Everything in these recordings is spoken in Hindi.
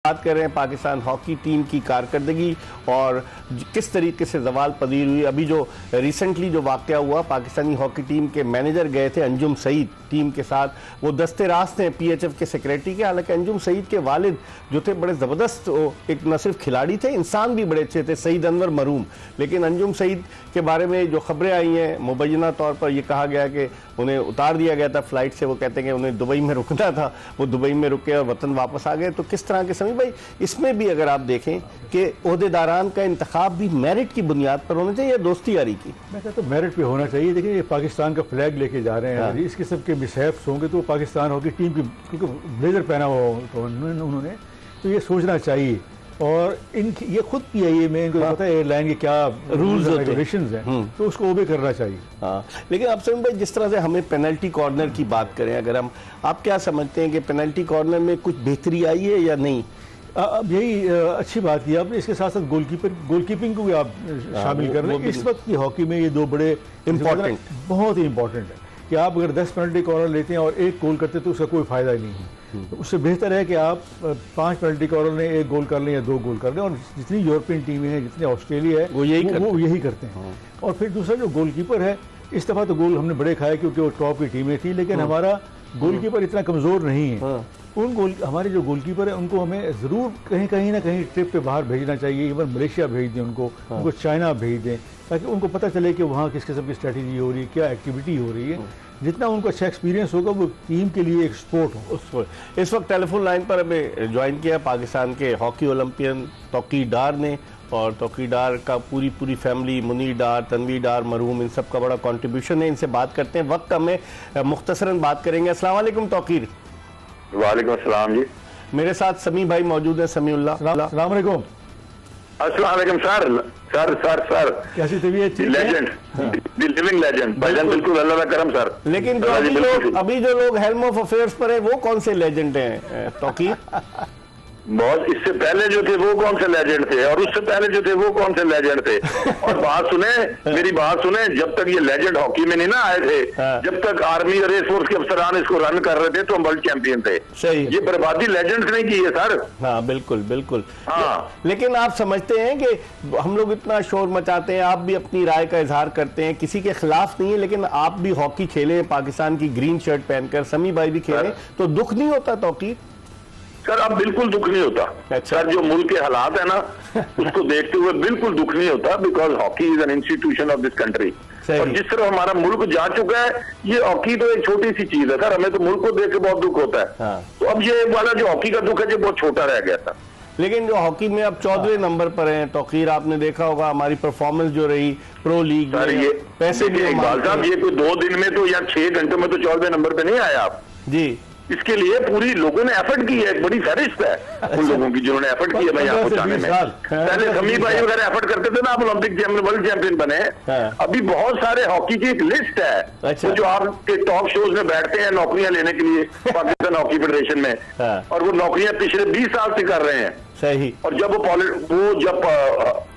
बात कर रहे हैं पाकिस्तान हॉकी टीम की कारकर्दगी और किस तरीके से जवाल पजीर हुई। अभी जो रिसेंटली जो वाक़या हुआ, पाकिस्तानी हॉकी टीम के मैनेजर गए थे अंजुम सईद टीम के साथ, वो दस्ते रास्त हैं पीएचएफ के सेक्रेटरी के। हालांकि अंजुम सईद के वालिद जो थे बड़े ज़बरदस्त, एक न सिर्फ खिलाड़ी थे, इंसान भी बड़े अच्छे थे, सईद अनवर मरूम। लेकिन अंजुम सईद के बारे में जो खबरें आई हैं, मुबैना तौर पर यह कहा गया कि उन्हें उतार दिया गया था फ्लाइट से। वो कहते हैं कि उन्हें दुबई में रुकना था, वो दुबई में रुके और वतन वापस आ गए। तो किस तरह के समी भाई, इसमें भी अगर आप देखें कि ओहदेदारान का इंतखाब भी मेरिट की बुनियाद पर होना चाहिए या दोस्ती यारी की? मैं कहता हूँ मेरिट पे होना चाहिए। देखिए, ये पाकिस्तान का फ्लैग लेके जा रहे हैं। हाँ। इस किस्म के मिसहैप्स होंगे तो पाकिस्तान हॉकी टीम की, क्योंकि ब्लेजर पहना हुआ तो उन्होंने, तो ये सोचना चाहिए। और इनकी ये खुद PIA में इनको पता है एयरलाइन के क्या रूल्स और रेगुलेशंस हैं, तो उसको ओबे करना चाहिए। हाँ, लेकिन अब समीम भाई, जिस तरह से हमें पेनल्टी कॉर्नर की बात करें, अगर हम, आप क्या समझते हैं कि पेनल्टी कॉर्नर में कुछ बेहतरी आई है या नहीं? अब यही अच्छी बात की आपने। इसके साथ साथ गोलकीपिंग को भी आप शामिल कर रहे हैं। इस वक्त की हॉकी में ये दो बड़े इम्पोर्टेंट, बहुत ही इंपॉर्टेंट है कि आप अगर 10 पेनल्टी कॉर्नर लेते हैं और एक गोल करते हैं तो उसका कोई फायदा ही नहीं है। तो उससे बेहतर है कि आप 5 पेनल्टी कॉर्नर लें, 1 गोल कर लें या 2 गोल कर लें। और जितनी यूरोपियन टीमें हैं, जितने ऑस्ट्रेलिया है, वो यही करते हैं। और फिर दूसरा जो गोलकीपर है, इस दफ़ा तो गोल हमने बड़े खाए क्योंकि वो टॉप की टीमें थी, लेकिन हमारा गोलकीपर इतना कमज़ोर नहीं है। हमारे जो गोलकीपर है उनको हमें ज़रूर कहीं ना कहीं ट्रिप पे बाहर भेजना चाहिए। इवन मलेशिया भेज दें उनको चाइना भेज दें, ताकि उनको पता चले कि वहाँ किस किस्म की स्ट्रेटजी हो रही है, क्या एक्टिविटी हो रही है। जितना उनको अच्छा एक्सपीरियंस होगा वो टीम के लिए एक स्पोर्ट हो। इस वक्त टेलीफोन लाइन पर हमें ज्वाइन किया पाकिस्तान के हॉकी ओलंपियन तौकीर डार ने, और तौकीर डार का पूरी फैमिली, मुनीर डार, तनवीर डार मरहूम, इन सब का बड़ा कंट्रीब्यूशन है। इनसे बात करते हैं, वक्त हमें मुख्तसरन बात करेंगे। अस्सलाम वालेकुम तौकीर। वालेकुम अस्सलाम जी। मेरे साथ समी भाई मौजूद है, समीउल्लाह। अस्सलाम वालेकुम। अस्सलाम वालेकुम सर कैसी तबीयत? लेजेंड, लिविंग लेजेंड भाईजान, बिल्कुल अल्लाह का करम सर। लेकिन जो अभी जो लोग हेल्म ऑफ अफेयर्स पर है, वो कौन से लेजेंड हैं तौकीर? बहुत, इससे पहले जो थे वो कौन से लेजेंड थे, और उससे पहले जो थे वो कौन से लेजेंड थे। और बात सुने, मेरी बात सुने, जब तक ये लेजेंड हॉकी में नहीं ना आए थे, जब तक आर्मी और एयरफोर्स के अफसरान इसको रन कर रहे थे तो हम वर्ल्ड चैंपियन थे। सही, ये बर्बादी लेजेंड्स नहीं की है सर। हाँ बिल्कुल बिल्कुल। हाँ, लेकिन आप समझते हैं कि हम लोग इतना शोर मचाते हैं, आप भी अपनी राय का इजहार करते हैं, किसी के खिलाफ नहीं है, लेकिन आप भी हॉकी खेले पाकिस्तान की ग्रीन शर्ट पहनकर, समी भाई भी खेले, तो दुख नहीं होता तौकीर? सर अब बिल्कुल दुख नहीं होता। अच्छा। सर जो मुल्क के हालात है ना, उसको देखते हुए बिल्कुल दुख नहीं होता, because hockey is an institution of this country. और जिस तरह हमारा मुल्क जा चुका है, ये हॉकी तो एक छोटी सी चीज है सर, हमें तो मुल्क को देख के बहुत दुख होता है। हाँ। तो अब ये वाला जो हॉकी का दुख है, जो बहुत छोटा रह गया था। लेकिन जो हॉकी में अब 14वें नंबर पर हैं तौकीर, आपने देखा होगा हमारी परफॉर्मेंस जो रही प्रो लीग में, ये पैसे भी इकबाल साहब, ये कोई 2 दिन में तो या 6 घंटों में तो 14वें नंबर पे नहीं आया आप जी। इसके लिए पूरी लोगों ने एफर्ट की है, एक बड़ी फहरिस्त है उन लोगों की जिन्होंने एफर्ट किया मैं यहाँ पहुंचाने में। पहले समी भाई वगैरह एफर्ट करते थे ना, आप ओलंपिक चैंपियन, वर्ल्ड चैंपियन बने। अभी बहुत सारे हॉकी की एक लिस्ट है। अच्छा। जो आपके टॉप शोज में बैठते हैं नौकरियां लेने के लिए पाकिस्तान हॉकी फेडरेशन में, और वो नौकरियां पिछले 20 साल से कर रहे हैं। सही। और जब वो जब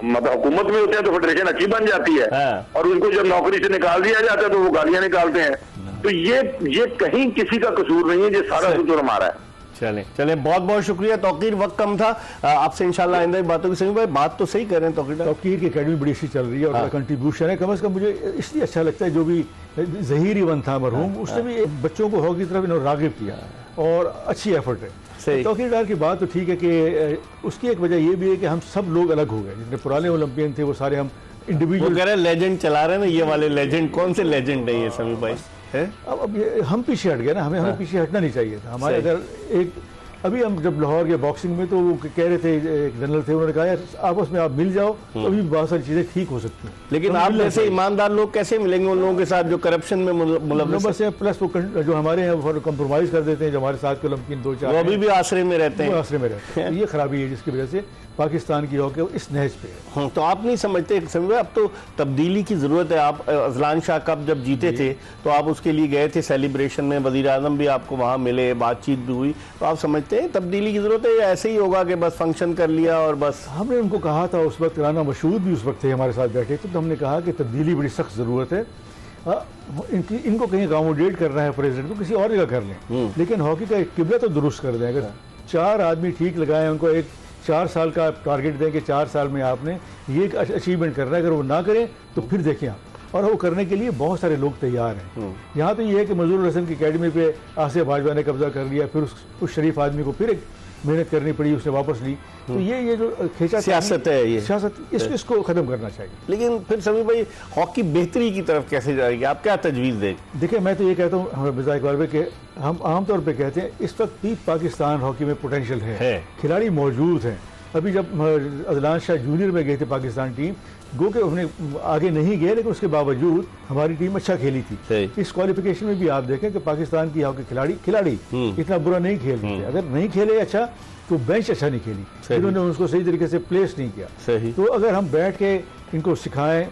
मतलब हुकूमत में होते हैं तो फेडरेशन अच्छी बन जाती है, और उनको जब नौकरी से निकाल दिया जाता है तो वो गालियां निकालते हैं। तो ये कहीं किसी का कसूर नहीं है, ये सारा कसूर हमारा है। चले बहुत बहुत शुक्रिया तौकीर, वक्त कम था, आपसे इंशाल्लाह आइंदा बातों की। सही भाई बात तो सही कर रहे हैं तौकीर की अकेडमी बड़ी अच्छी चल रही है, और कंट्रीब्यूशन है। कम से कम मुझे इसलिए अच्छा लगता है, जो भी ज़हीर इवन था मरहूम, उसने भी बच्चों को हॉकी की तरफ राग़िब किया और अच्छी एफर्ट है। तौकीर डार की बात तो ठीक है कि उसकी एक वजह यह भी है कि हम सब लोग अलग हो गए। जितने पुराने ओलंपियन थे वो सारे हम इंडिविजुअल लेजेंड चला रहे हैं ना, ये वाले लेजेंड कौन से लेजेंड है ये समी भाई? है अब ये हम पीछे हट गए ना, हमें पीछे हटना नहीं चाहिए था। हमारे अगर एक अभी हम जब लाहौर के बॉक्सिंग में, तो वो कह रहे थे, एक जनरल थे, उन्होंने कहा यार आपस में आप मिल जाओ तो अभी बहुत सारी चीजें ठीक हो सकती हैं। लेकिन आप जैसे ईमानदार लोग कैसे मिलेंगे उन लोगों के साथ जो करप्शन में मुलव्वस है? प्लस वो जो हमारे हैं वो कंप्रोमाइज कर देते हैं, जो हमारे साथ के ओलंपियन 2-4 वो अभी भी आश्रय में रहते हैं, आश्रय में रहते हैं। ये खराबी है जिसकी वजह से पाकिस्तान की हॉकी इस नहज पे है। तो आप नहीं समझते अब तो तब्दीली की जरूरत है? आप अजलान शाह कप जब जीते थे तो आप उसके लिए गए थे सेलिब्रेशन में, वजीर आजम भी आपको वहाँ मिले, बातचीत भी हुई, तो आप समझते हैं तब्दीली की जरूरत है या ऐसे ही होगा कि बस फंक्शन कर लिया और बस? हमने उनको कहा था उस वक्त, राना मशहूद भी उस वक्त थे हमारे साथ बैठे थे, तो हमने कहा कि तब्दीली बड़ी सख्त जरूरत है। इनको कहीं अकोमोडेट करना है प्रेसिडेंट को, किसी और जगह कर लें, लेकिन हॉकी का किबला तो दुरुस्त कर दें। अगर 4 आदमी ठीक लगाएं, उनको एक 4 साल का टारगेट दें कि 4 साल में आपने ये अचीवमेंट करना है, अगर वो ना करें तो फिर देखें आप। और वो करने के लिए बहुत सारे लोग तैयार हैं। यहाँ तो ये है कि मंजूर हसन की अकेडमी पे आसिफ भाजपा ने कब्जा कर लिया, फिर उस शरीफ आदमी को फिर एक मेहनत करनी पड़ी, उसने वापस ली। तो ये जो खींचा सियासत है, ये सियासत, इसको खत्म करना चाहिए। लेकिन फिर सभी भाई हॉकी बेहतरी की तरफ कैसे जाएगी, आप क्या तजवीज़ दें? देखिए, मैं तो ये कहता हूँ हमें मिर्ज़ा इकबाल भाई कि हम आमतौर पे कहते हैं इस वक्त भी पाकिस्तान हॉकी में पोटेंशियल है। खिलाड़ी मौजूद हैं। अभी जब अदनान शाह जूनियर में गए थे पाकिस्तान टीम, गो के उन्हें आगे नहीं गए, लेकिन उसके बावजूद हमारी टीम अच्छा खेली थी। इस क्वालिफिकेशन में भी आप देखें कि पाकिस्तान की हॉकी खिलाड़ी इतना बुरा नहीं खेल रहे थे। अगर नहीं खेले अच्छा तो बेंच अच्छा नहीं खेली, इन्होंने उसको सही तरीके से प्लेस नहीं किया। तो अगर हम बैठ के इनको सिखाएं,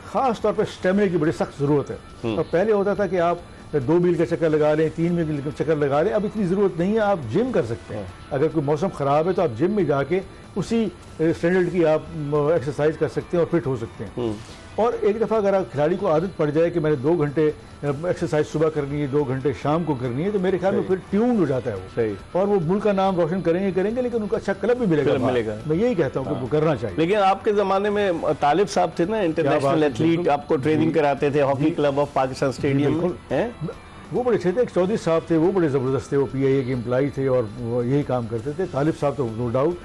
खास तौर पर स्टेमिना की बड़ी सख्त जरूरत है। और पहले होता था कि आप 2 मील का चक्कर लगा लें, 3 मील का चक्कर लगा लें, अब इतनी ज़रूरत नहीं है। आप जिम कर सकते हैं। अगर कोई मौसम ख़राब है तो आप जिम में जाके उसी स्टैंडर्ड की आप एक्सरसाइज कर सकते हैं और फिट हो सकते हैं। और एक दफ़ा अगर खिलाड़ी को आदत पड़ जाए कि मैंने 2 घंटे एक्सरसाइज सुबह करनी है, 2 घंटे शाम को करनी है, तो मेरे ख्याल में फिर ट्यून हो जाता है वो। सही। और वो मुल्क का नाम रोशन करेंगे, लेकिन उनको अच्छा क्लब भी मिलेगा। मैं यही कहता हूँ कि वो करना चाहिए। लेकिन आपके ज़माने में तालिब साहब थे ना, इंटरनेशनल एथलीट, आपको ट्रेनिंग कराते थे hockey club of Pakistan stadium में। वो बड़े अच्छे थे। एक चौधरी साहब थे, वो बड़े ज़बरदस्त थे, वो PIA के एम्प्लॉई थे और यही काम करते थे। तालिब साहब तो नो डाउट।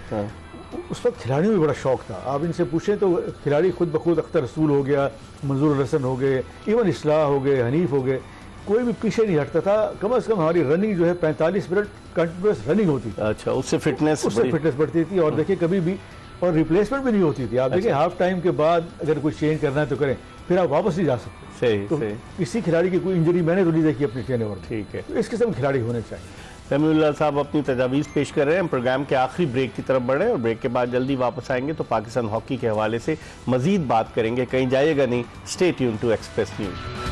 उस वक्त खिलाड़ियों में बड़ा शौक था। आप इनसे पूछें तो खिलाड़ी खुद ब खुद अख्तर रसूल हो गया, मंजूर हसन हो गए, इवन इस्लाह हो गए, हनीफ हो गए, कोई भी पीछे नहीं हटता था। कम से कम हमारी रनिंग जो है 45 मिनट कंटिन्यूस रनिंग होती थी। अच्छा, उससे फिटनेस बढ़ती थी। और देखिए कभी भी और रिप्लेसमेंट भी नहीं होती थी। आप देखिए हाफ टाइम के बाद अगर कोई चेंज करना है तो करें, फिर आप वापस नहीं जा सकते। तो किसी खिलाड़ी की कोई इंजरी मैंने तो नहीं देखी अपने टेनओवर में। ठीक है, तो इस किस्म के खिलाड़ी होने चाहिए। समीउल्लाह साहब अपनी तजावीज़ पेश कर रहे हैं। प्रोग्राम के आखिरी ब्रेक की तरफ बढ़े और ब्रेक के बाद जल्दी वापस आएंगे तो पाकिस्तान हॉकी के हवाले से मजीद बात करेंगे। कहीं जाइएगा नहीं, stay tune to Express news.